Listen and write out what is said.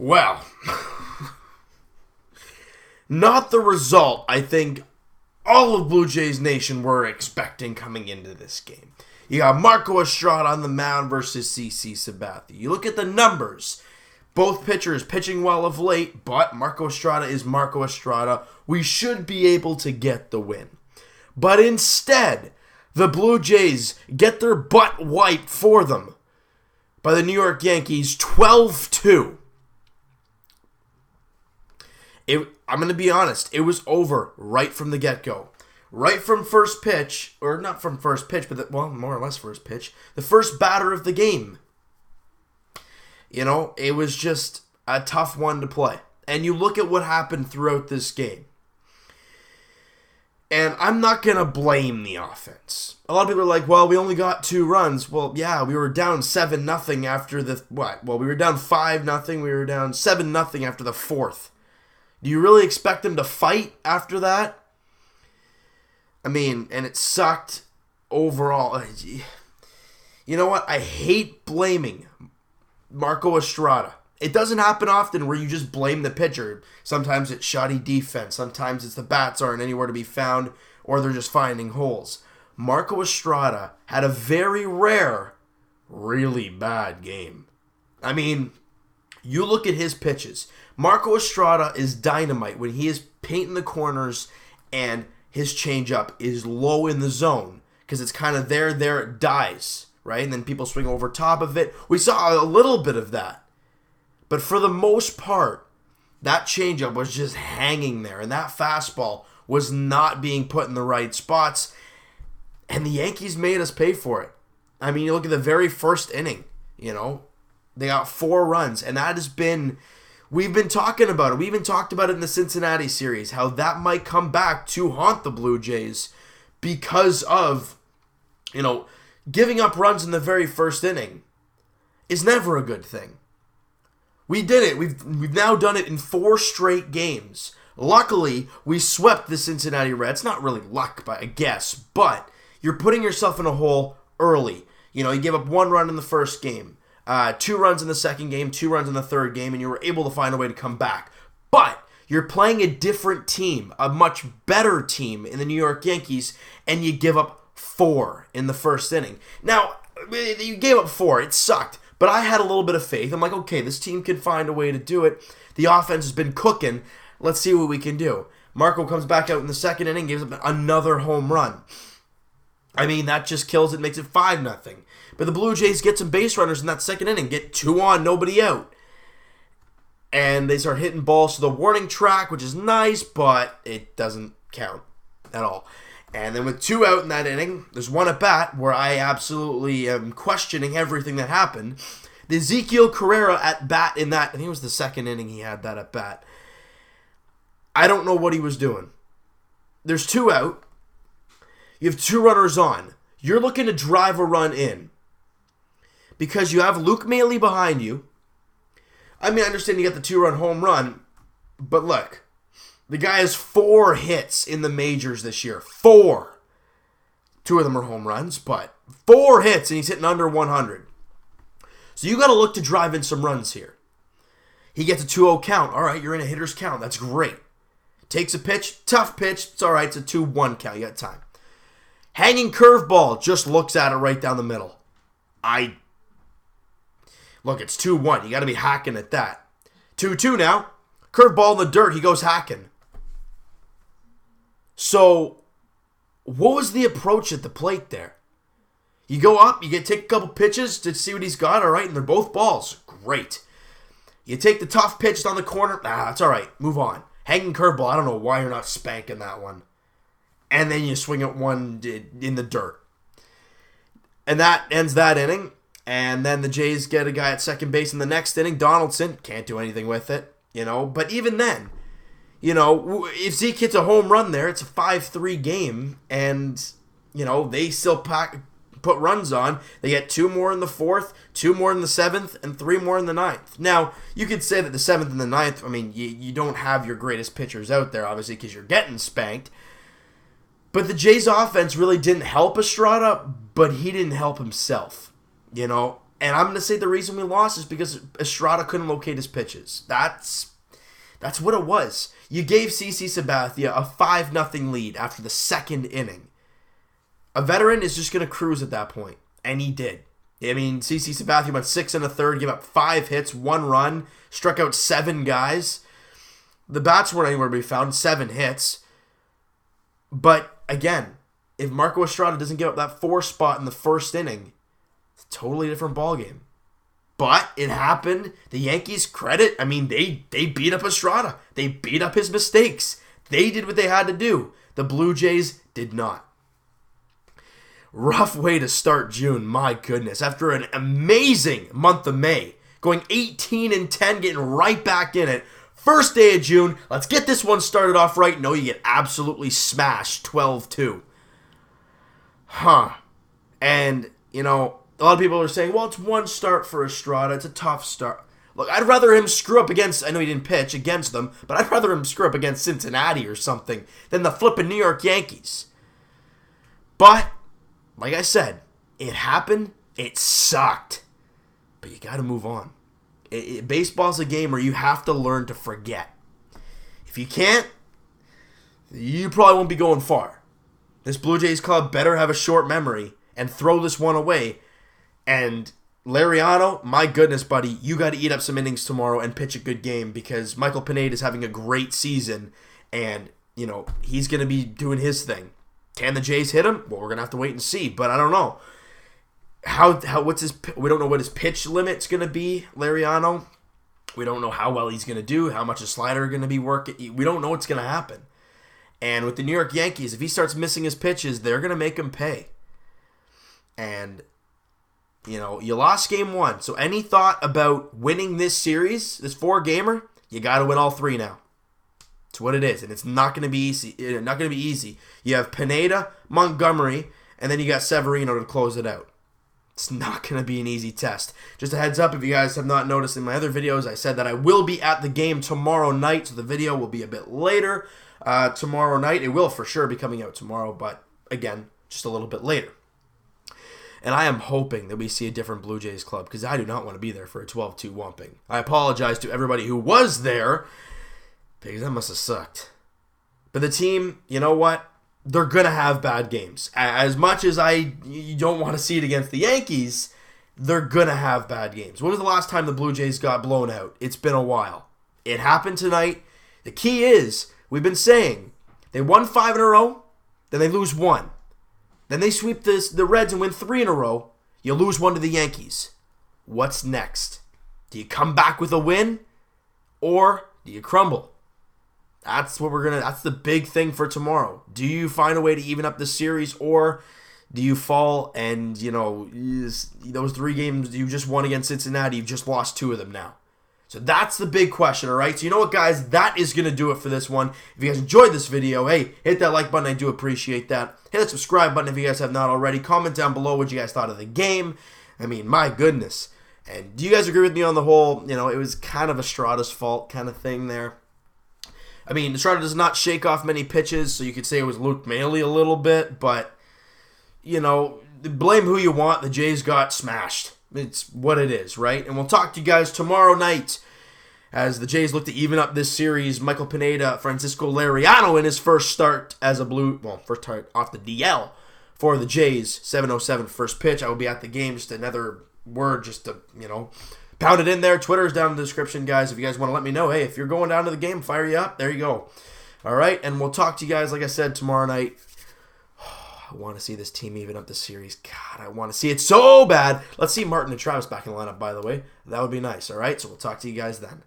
Well, not the result I think all of Blue Jays Nation were expecting coming into this game. You got Marco Estrada on the mound versus CC Sabathia. You look at the numbers. Both pitchers pitching well of late, but Marco Estrada is Marco Estrada. We should be able to get the win. But instead, the Blue Jays get their butt wiped for them by the New York Yankees 12-2. I'm going to be honest, it was over right from the get-go. Right from first pitch, or not from first pitch, but more or less first pitch, the first batter of the game. You know, it was just a tough one to play. And you look at what happened throughout this game. And I'm not going to blame the offense. A lot of people are like, well, we only got 2 runs. Well, yeah, we were down 7-0 after the, what? Well, we were down 5-0. We were down 7-0 after the 4th. Do you really expect them to fight after that? I mean, and it sucked overall. You know what? I hate blaming Marco Estrada. It doesn't happen often where you just blame the pitcher. Sometimes it's shoddy defense. Sometimes it's the bats aren't anywhere to be found or they're just finding holes. Marco Estrada had a very rare, really bad game. I mean, you look at his pitches. Marco Estrada is dynamite when he is painting the corners and his changeup is low in the zone because it's kind of there, it dies, right? And then people swing over top of it. We saw a little bit of that. But for the most part, that changeup was just hanging there, and that fastball was not being put in the right spots, and the Yankees made us pay for it. I mean, you look at the very first inning, you know, they got 4 runs, and that has been, we've been talking about it. We even talked about it in the Cincinnati series, how that might come back to haunt the Blue Jays because of, you know, giving up runs in the very first inning is never a good thing. We did it. We've now done it in 4 straight games. Luckily, we swept the Cincinnati Reds. Not really luck, I guess, but you're putting yourself in a hole early. You know, you gave up 1 run in the first game, 2 runs in the second game, 2 runs in the third game, and you were able to find a way to come back. But you're playing a different team, a much better team in the New York Yankees, and you give up 4 in the first inning. Now, you gave up 4. It sucked. But I had a little bit of faith. I'm like, okay, this team can find a way to do it. The offense has been cooking. Let's see what we can do. Marco comes back out in the second inning, gives up another home run. I mean, that just kills it, makes it 5-0. But the Blue Jays get some base runners in that second inning, get 2 on, nobody out. And they start hitting balls to the warning track, which is nice, but it doesn't count at all. And then with 2 out in that inning, there's 1 at bat where I absolutely am questioning everything that happened. The Ezekiel Carrera at bat in that, I think it was the second inning he had that at bat. I don't know what he was doing. There's 2 out. You have 2 runners on. You're looking to drive a run in because you have Luke Maile behind you. I mean, I understand you got the 2-run home run, but look. The guy has 4 hits in the majors this year. 4. 2 of them are home runs, but 4 hits and he's hitting under 100. So you got to look to drive in some runs here. He gets a 2-0 count. All right, you're in a hitter's count. That's great. Takes a pitch. Tough pitch. It's all right. It's a 2-1 count. You got time. Hanging curveball. Just looks at it right down the middle. Look, it's 2-1. You got to be hacking at that. 2-2 now. Curveball in the dirt. He goes hacking. So, what was the approach at the plate there? You go up, you take a couple pitches to see what he's got, all right, and they're both balls. Great. You take the tough pitch on the corner, that's all right, move on. Hanging curveball, I don't know why you're not spanking that one. And then you swing at one in the dirt. And that ends that inning. And then the Jays get a guy at second base in the next inning. Donaldson, can't do anything with it, you know, but even then, you know, if Zeke hits a home run there, it's a 5-3 game, and, you know, they still put runs on. They get 2 more in the 4th, 2 more in the 7th, and 3 more in the 9th. Now, you could say that the 7th and the 9th, I mean, you don't have your greatest pitchers out there, obviously, because you're getting spanked. But the Jays' offense really didn't help Estrada, but he didn't help himself. You know, And I'm going to say the reason we lost is because Estrada couldn't locate his pitches. That's what it was. You gave CC Sabathia a 5-0 lead after the second inning. A veteran is just going to cruise at that point, and he did. I mean, CC Sabathia went 6 1/3, gave up 5 hits, 1 run, struck out 7 guys. The bats weren't anywhere to be found, 7 hits. But again, if Marco Estrada doesn't give up that 4 spot in the first inning, it's a totally different ballgame. But it happened. The Yankees, credit, I mean, they beat up Estrada. They beat up his mistakes. They did what they had to do. The Blue Jays did not. Rough way to start June, my goodness. After an amazing month of May, going 18-10, getting right back in it. First day of June, let's get this one started off right. No, you get absolutely smashed, 12-2. And, you know, a lot of people are saying, well, it's one start for Estrada. It's a tough start. Look, I'd rather him screw up against, I know he didn't pitch against them, but I'd rather him screw up against Cincinnati or something than the flipping New York Yankees. But, like I said, it happened. It sucked. But you got to move on. Baseball's a game where you have to learn to forget. If you can't, you probably won't be going far. This Blue Jays club better have a short memory and throw this one away. And Lariano, my goodness, buddy, you got to eat up some innings tomorrow and pitch a good game because Michael Pineda is having a great season and, you know, he's going to be doing his thing. Can the Jays hit him? Well, we're going to have to wait and see, but I don't know. We don't know what his pitch limit's going to be, Lariano. We don't know how well he's going to do, how much his slider is going to be working. We don't know what's going to happen. And with the New York Yankees, if he starts missing his pitches, they're going to make him pay. And, you know, you lost game 1. So any thought about winning this series, this 4-gamer, you got to win all 3 now. It's what it is, and it's not going to be easy. You have Pineda, Montgomery, and then you got Severino to close it out. It's not going to be an easy test. Just a heads up, if you guys have not noticed in my other videos, I said that I will be at the game tomorrow night, so the video will be a bit later tomorrow night. It will for sure be coming out tomorrow, but again, just a little bit later. And I am hoping that we see a different Blue Jays club, because I do not want to be there for a 12-2 whomping. I apologize to everybody who was there, because that must have sucked. But the team, you know what? They're going to have bad games. As much as you don't want to see it against the Yankees, they're going to have bad games. When was the last time the Blue Jays got blown out? It's been a while. It happened tonight. The key is, we've been saying, they won 5 in a row, then they lose 1. Then they sweep the Reds and win 3 in a row. You lose 1 to the Yankees. What's next? Do you come back with a win? Or do you crumble? That's the big thing for tomorrow. Do you find a way to even up the series, or do you fall and, you know, those 3 games you just won against Cincinnati, you've just lost 2 of them now? So that's the big question, all right? So you know what, guys? That is going to do it for this one. If you guys enjoyed this video, hey, hit that like button. I do appreciate that. Hit that subscribe button if you guys have not already. Comment down below what you guys thought of the game. I mean, my goodness. And do you guys agree with me on the whole, you know, it was kind of Estrada's fault kind of thing there? I mean, Estrada does not shake off many pitches, so you could say it was Luke Mailey a little bit, but, you know, blame who you want. The Jays got smashed. It's what it is, right? And we'll talk to you guys tomorrow night as the Jays look to even up this series. Michael Pineda, Francisco Lariano in his first start as a first start off the DL for the Jays. 7:07 first pitch. I will be at the game. Just another word just to, you know, pound it in there. Twitter's down in the description, guys. If you guys want to let me know, hey, if you're going down to the game, fire you up. There you go. All right, and we'll talk to you guys, like I said, tomorrow night. I want to see this team even up the series. God, I want to see it so bad. Let's see Martin and Travis back in the lineup, by the way. That would be nice, all right? So we'll talk to you guys then.